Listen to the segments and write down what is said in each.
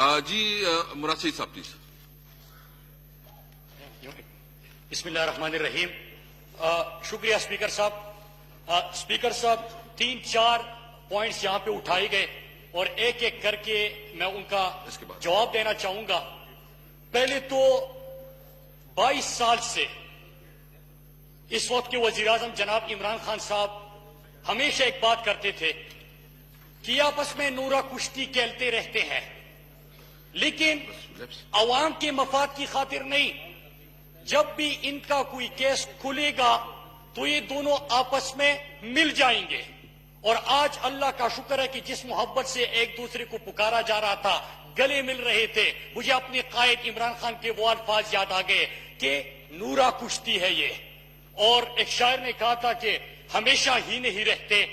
جی مراد سعید صاحب پلیز. بسم اللہ الرحمن الرحیم. شکریہ اسپیکر صاحب. اسپیکر صاحب 3-4 پوائنٹس یہاں پہ اٹھائے گئے اور ایک ایک کر کے میں ان کا جواب دینا چاہوں گا. پہلے تو 22 سال سے اس وقت کے وزیر اعظم جناب عمران خان صاحب ہمیشہ ایک بات کرتے تھے کہ آپس میں نورا کشتی کھیلتے رہتے ہیں لیکن عوام کے مفاد کی خاطر نہیں. جب بھی ان کا کوئی کیس کھلے گا تو یہ دونوں آپس میں مل جائیں گے. اور آج اللہ کا شکر ہے کہ جس محبت سے ایک دوسرے کو پکارا جا رہا تھا, گلے مل رہے تھے, مجھے اپنے قائد عمران خان کے وہ الفاظ یاد آ گئے کہ نورا کشتی ہے یہ. اور ایک شاعر نے کہا تھا کہ ہمیشہ ہی نہیں رہتے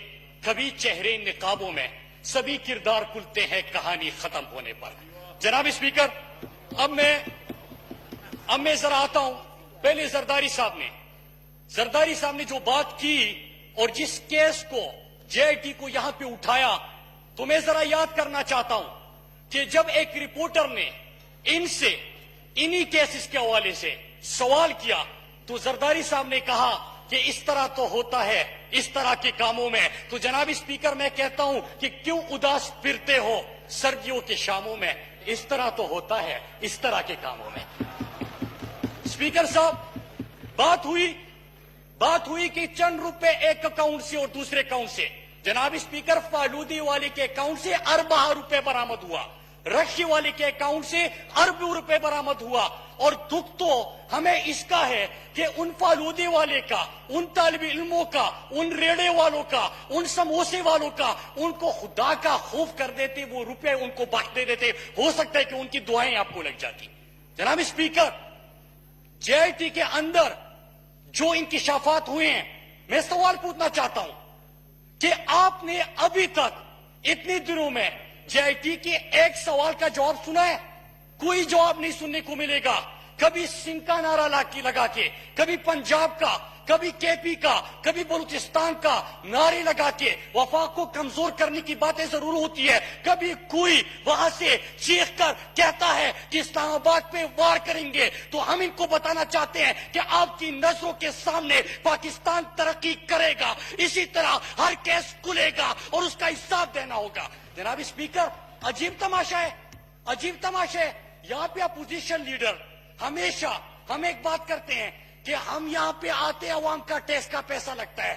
کبھی چہرے نقابوں میں, سبھی کردار کھلتے ہیں کہانی ختم ہونے پر. جناب اسپیکر, اب میں ذرا آتا ہوں. پہلے زرداری صاحب نے جو بات کی اور جس کیس کو جے آئی ٹی کو یہاں پہ اٹھایا, تو میں ذرا یاد کرنا چاہتا ہوں کہ جب ایک رپورٹر نے ان سے انہی کیسز کے حوالے سے سوال کیا تو زرداری صاحب نے کہا کہ اس طرح تو ہوتا ہے اس طرح کے کاموں میں. تو جناب اسپیکر میں کہتا ہوں کہ کیوں اداس پھرتے ہو سردیوں کے شاموں میں, اس طرح تو ہوتا ہے اس طرح کے کاموں میں. اسپیکر صاحب, بات ہوئی کہ چند روپے ایک اکاؤنٹ سے اور دوسرے اکاؤنٹ سے. جناب اسپیکر, فالودی والے کے اکاؤنٹ سے اربہ روپے برآمد ہوا, رشی والے کے اکاؤنٹ سے اربوں روپے برآمد ہوا. اور دکھ تو ہمیں اس کا ہے کہ ان فالودی والے کا, ان طالب علموں کا, ان ریڑے والوں کا, ان سموسے والوں کا, ان کو خدا کا خوف کر دیتے, وہ روپے ان کو بخش دے دیتے. ہو سکتا ہے کہ ان کی دعائیں آپ کو لگ جاتی. جناب اسپیکر, جے آئی ٹی کے اندر جو انکشافات ہوئے ہیں, میں سوال پوچھنا چاہتا ہوں کہ آپ نے ابھی تک اتنے دنوں میں جے آئی ٹی کے ایک سوال کا جواب سنا ہے؟ کوئی جواب نہیں سننے کو ملے گا. کبھی سنگھ کا نعرہ لگا کے, کبھی پنجاب کا, کبھی کے پی کا, کبھی بلوچستان کا نعرے لگا کے وفاق کو کمزور کرنے کی باتیں ضرور ہوتی ہے. کبھی کوئی وہاں سے چیخ کر کہتا ہے کہ اسلام آباد پہ وار کریں گے. تو ہم ان کو بتانا چاہتے ہیں کہ آپ کی نظروں کے سامنے پاکستان ترقی کرے گا, اسی طرح ہر کیس کھلے گا اور اس کا حساب دینا ہوگا. جناب اسپیکر, عجیب تماشا ہے. یہاں پہ اپوزیشن لیڈر ہمیشہ ہم ایک بات کرتے ہیں کہ ہم یہاں پہ آتے عوام کا ٹیکس کا پیسہ لگتا ہے.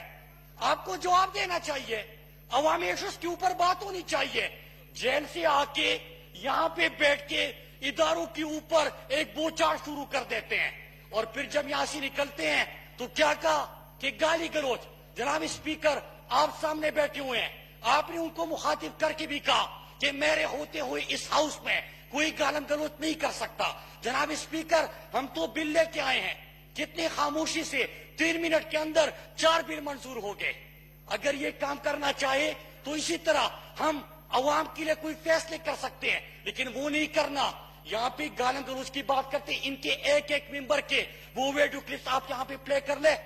آپ کو جواب دینا چاہیے, عوامی ایشوز کے اوپر بات ہونی چاہیے. جیل سے آ کے یہاں پہ بیٹھ کے اداروں کے اوپر ایک بوچھاڑ شروع کر دیتے ہیں اور پھر جب یہاں سے نکلتے ہیں تو کیا کہا کہ گالی گلوچ. جناب اسپیکر, آپ سامنے بیٹھے ہوئے ہیں, آپ نے ان کو مخاطب کر کے بھی کہا کہ میرے ہوتے ہوئے اس ہاؤس میں کوئی گالم گلوچ نہیں کر سکتا. جناب اسپیکر, ہم تو بل لے کے آئے ہیں, کتنی خاموشی سے 3 منٹ کے اندر 4 بل منظور ہو گئے. اگر یہ کام کرنا چاہے تو اسی طرح ہم عوام کے لیے کوئی فیصلے کر سکتے ہیں, لیکن وہ نہیں کرنا. یہاں پہ گالم گلوچ کی بات کرتے ہیں, ان کے ایک ممبر کے وہ ویڈیو کلپس آپ یہاں پہ پلے کر لیں.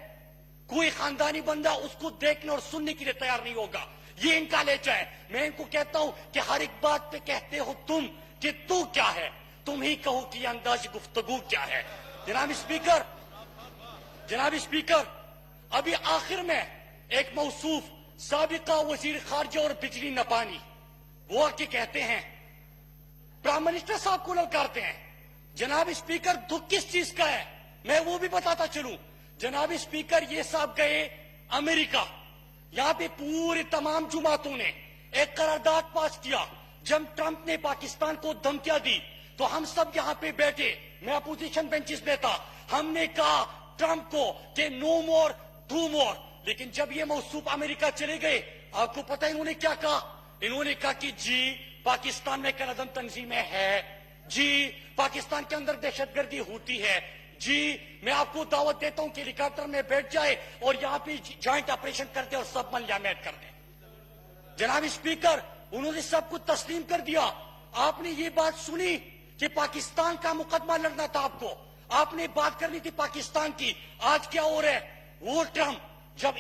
کوئی خاندانی بندہ اس کو دیکھنے اور سننے کے لیے تیار نہیں ہوگا. یہ ان کا لیچہ ہے. میں ان کو کہتا ہوں کہ ہر ایک بات پہ کہتے ہو تم کہ تو کیا ہے, تم ہی کہو کہ یہ انداز گفتگو کیا ہے. جناب اسپیکر, ابھی آخر میں ایک موصوف سابقہ وزیر خارجہ اور بجلی نپانی وہ آ کے کہتے ہیں, پرائم منسٹر صاحب کو للکارتے ہیں. جناب اسپیکر, دکھ کس چیز کا ہے میں وہ بھی بتاتا چلوں. جناب اسپیکر, یہ صاحب گئے امریکہ, یہاں پہ پوری تمام جماعتوں نے ایک قرارداد پاس کیا. جب ٹرمپ نے پاکستان کو دھمکیاں دی تو ہم سب یہاں پہ بیٹھے, میں اپوزیشن بینچز میں تھا, ہم نے کہا ٹرمپ کو کہ نو مور ڈو مور. لیکن جب یہ موصوف امریکہ چلے گئے, آپ کو پتہ انہوں نے کیا کہا؟ انہوں نے کہا کہ جی پاکستان میں کنعدم تنظیمیں ہے, جی پاکستان کے اندر دہشت گردی ہوتی ہے, جی میں آپ کو دعوت دیتا ہوں کہ ہیلی کاپٹر میں بیٹھ جائے اور یہاں پہ جوائنٹ آپریشن کر دے اور سب منجمد کر دیں. جناب اسپیکر, انہوں نے سب کچھ تسلیم کر دیا. آپ نے یہ بات سنی کہ پاکستان کا مقدمہ لڑنا تھا آپ نے بات کرنی تھی پاکستان کی. آج کیا ہو رہا ہے, وہ ٹرمپ جب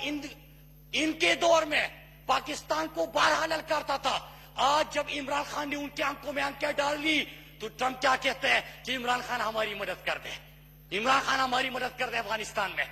ان کے دور میں پاکستان کو بہرحال للکارتا تھا, आज जब इमरान खान ने उनके आंखों में आंखें डाल ली तो ट्रंप क्या कहते हैं कि इमरान खान हमारी मदद कर दे, इमरान खान हमारी मदद कर दे अफगानिस्तान में।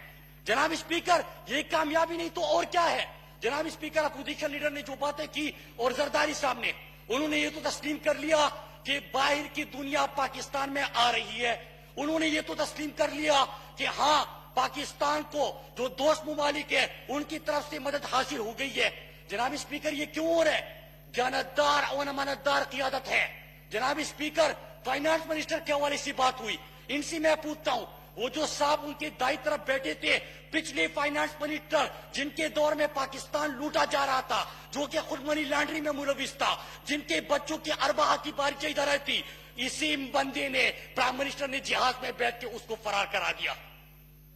जनाब स्पीकर, ये कामयाबी नहीं तो और क्या है। जनाब स्पीकर, अपोजिशन लीडर ने जो बातें की और जरदारी साहब ने, उन्होंने ये तो तस्लीम कर लिया कि बाहर की दुनिया पाकिस्तान में आ रही है। उन्होंने ये तो तस्लीम कर लिया कि हाँ, पाकिस्तान को जो दोस्त मुमालिक है उनकी तरफ से मदद हासिल हो गई है। जनाब स्पीकर, ये क्यों हो रहा है? जानतदार और अमानतदार क़ियादत है। जनाब स्पीकर, फाइनेंस मिनिस्टर के हवाले से बात हुई, इनसे मैं पूछता हूँ, वो जो साहब उनके दाई तरफ बैठे थे, पिछले फाइनेंस मिनिस्टर जिनके दौर में पाकिस्तान लूटा जा रहा था, जो कि खुद मनी लॉन्ड्री में मुलविस था, जिनके बच्चों की अरबा की बारिशें इधर आई थी, इसी बंदे ने, प्राइम मिनिस्टर ने जहाज में बैठ के उसको फरार करा दिया।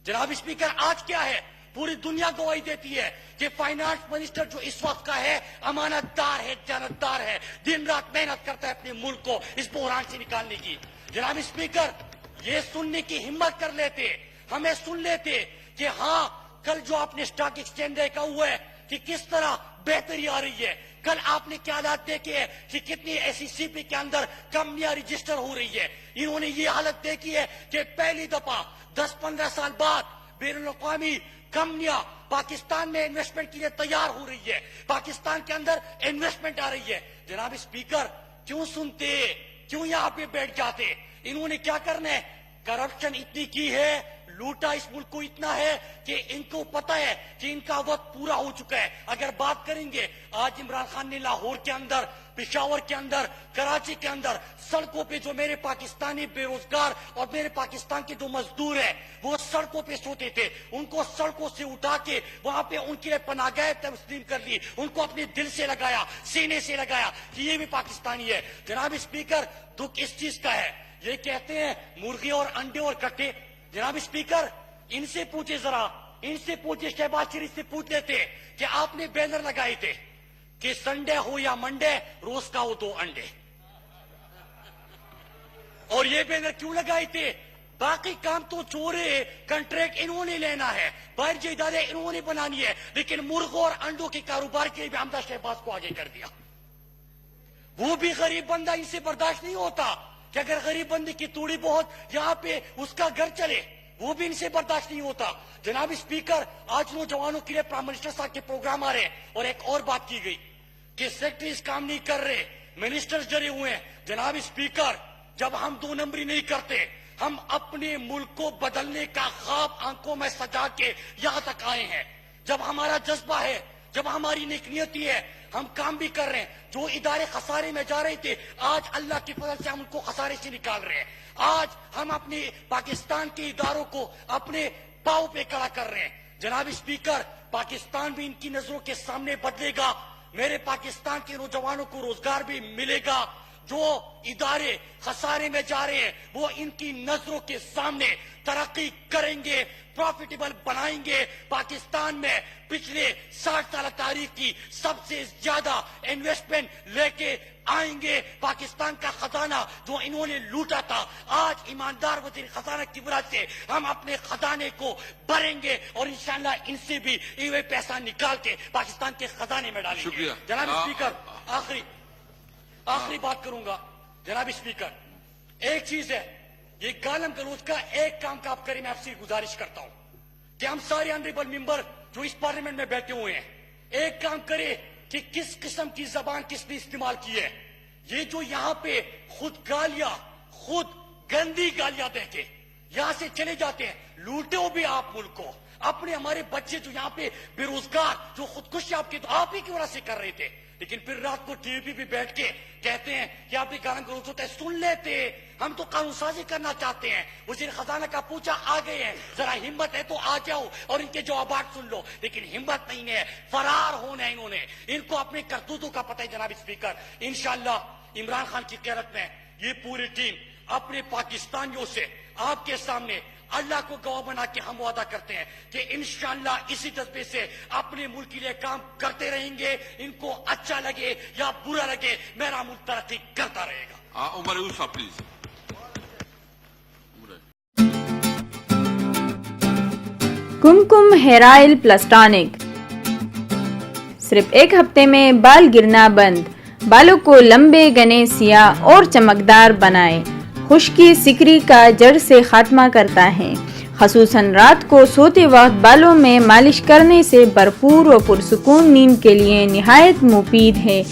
जनाब स्पीकर, आज क्या है? पूरी दुनिया गवाही देती है कि फाइनेंस मिनिस्टर जो इस वक्त का है अमानतदार है, जानतदार है, दिन रात मेहनत करता है अपने मुल्क को इस बहरान से निकालने की। जनाब स्पीकर, ये सुनने की हिम्मत कर लेते, हमें सुन लेते कि हाँ, कल जो आपने स्टॉक एक्सचेंज देखा हुआ है कि किस तरह बेहतरी आ रही है, कल आपने क्या हालात देखे हैं कि कितनी एसईसीपी के अंदर कंपनियां रजिस्टर हो रही है। इन्होंने ये हालत देखी है कि पहली दफा 10-15 साल बाद बैनुल-अक़वामी कंपनियां पाकिस्तान में इन्वेस्टमेंट के लिए तैयार हो रही है, पाकिस्तान के अंदर इन्वेस्टमेंट आ रही है। जनाब स्पीकर, क्यों सुनते, क्यों यहाँ पे बैठ जाते? इन्होंने क्या करना है? करप्शन इतनी की है, लूटा इस मुल्क को इतना है कि इनको पता है कि इनका वक्त पूरा हो चुका है। अगर बात करेंगे, आज इमरान खान ने लाहौर के अंदर, पेशावर के अंदर, कराची के अंदर सड़कों पे जो मेरे पाकिस्तानी बेरोजगार और मेरे पाकिस्तान के जो मजदूर है वो सड़कों पे सोते थे, उनको सड़कों से उठा के वहां पे उनके लिए पनाहगाह तस्लीम कर ली, उनको अपने दिल से लगाया, सीने से लगाया कि ये भी पाकिस्तानी है। जनाब स्पीकर, दुख इस चीज का है, ये कहते हैं मुर्गी और अंडे और कट्टे। जनाब स्पीकर, इनसे पूछे जरा, इनसे पूछे, शहबाज शरीफ से पूछ लेते कि आपने बैनर लगाए थे कि संडे हो या मंडे रोज का हो 2 अंडे, और ये बैनर क्यों लगाए थे? बाकी काम तो चोरे, कंट्रैक्ट इन्होंने लेना है, बाहर जायदादें इन्होंने बनानी है, लेकिन मुर्गों और अंडों के कारोबार के लिए भी हमदा शहबाज को आगे कर दिया। वो भी गरीब बंदा, इनसे बर्दाश्त नहीं होता कि अगर गरीब बंदे की थोड़ी बहुत यहाँ पे उसका घर चले, वो भी इनसे बर्दाश्त नहीं होता। जनाब स्पीकर, आज नौजवानों के लिए प्राइम मिनिस्टर साहब के प्रोग्राम आ रहे हैं और एक और बात की गई कि सेक्रेटरीज काम नहीं कर रहे, मिनिस्टर्स डरे हुए हैं। जनाब स्पीकर, जब हम 2 नंबरी नहीं करते, हम अपने मुल्क को बदलने का ख्वाब आंखों में सजा के यहाँ तक आए हैं। जब हमारा जज्बा है, जब हमारी नेकनियती है, हम काम भी कर रहे हैं। जो इदारे खसारे में जा रहे थे, आज अल्लाह की फजल से हम उनको खसारे से निकाल रहे हैं। आज हम अपने पाकिस्तान के इदारों को अपने पांव पे खड़ा कर रहे हैं। जनाब स्पीकर, पाकिस्तान भी इनकी नजरों के सामने बदलेगा, मेरे पाकिस्तान के नौजवानों को रोजगार भी मिलेगा। जो इदारे खसारे में जा रहे हैं वो इनकी नजरों के सामने तरक्की करेंगे, प्रॉफिटेबल बनाएंगे। पाकिस्तान में पिछले 60 साल तारीख की सबसे ज्यादा इन्वेस्टमेंट लेके आएंगे। पाकिस्तान का खजाना जो इन्होंने लूटा था, आज ईमानदार वजीर खजाना की वजह से हम अपने खजाने को भरेंगे और इंशाल्लाह इनसे भी ये पैसा निकाल के पाकिस्तान के खजाने में डालेंगे। शुक्रिया। जनाब स्पीकर, आखिरी बात करूंगा। जनाब स्पीकर, एक चीज है, ये गालम गलौज का एक काम का आप करें, मैं आपसे गुजारिश करता हूं कि हम सारे ऑनरेबल मेंबर जो इस पार्लियामेंट में बैठे हुए हैं, एक काम करें कि किस किस्म की जबान किसने इस्तेमाल की है। ये जो यहाँ पे खुद गालियां, खुद गंदी गालियां देके यहां से चले जाते हैं, लूटे हो भी आप मुल्क को। अपने हमारे बच्चे जो यहाँ पे बेरोजगार, जो खुदकुशी आपकी तो आप ही की वजह से कर रहे थे, लेकिन फिर रात को टीवी पे बैठ के कहते हैं कि आप भी गालम गलौज होता है। सुन लेते, हम तो कानून साजी करना चाहते हैं। वजीर खजाना का पूछा, आ गए हैं, जरा हिम्मत है तो आ जाओ और इनके जवाब सुन लो, लेकिन हिम्मत नहीं है, फरार होना है इन्होंने। इनको अपने करतूतों का पता है। जनाब स्पीकर, इंशाल्लाह इमरान खान की क़यादत में ये पूरी टीम अपने पाकिस्तानियों से आपके सामने अल्लाह को गवाह बना के हम वादा करते हैं कि इंशाअल्लाह इसी जज्बे से अपने मुल्क के लिए काम करते रहेंगे। इनको अच्छा लगे या बुरा लगे, मेरा मुल्क तरक्की करता रहेगा। Umar Yusuf please. Kumkum hair oil plus tonic, सिर्फ 1 हफ्ते में बाल गिरना बंद, بالوں کو لمبے گھنے سیاہ اور چمکدار بنائے. خشکی سکری کا جڑ سے خاتمہ کرتا ہے. خصوصاً رات کو سوتے وقت بالوں میں مالش کرنے سے بھرپور و پرسکون نیند کے لیے نہایت مفید ہے.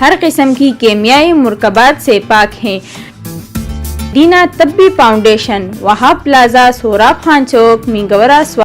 ہر قسم کی کیمیائی مرکبات سے پاک ہے. دینا طبی فاؤنڈیشن، وہاب پلازا، سوراب خان چوک، مینگورہ.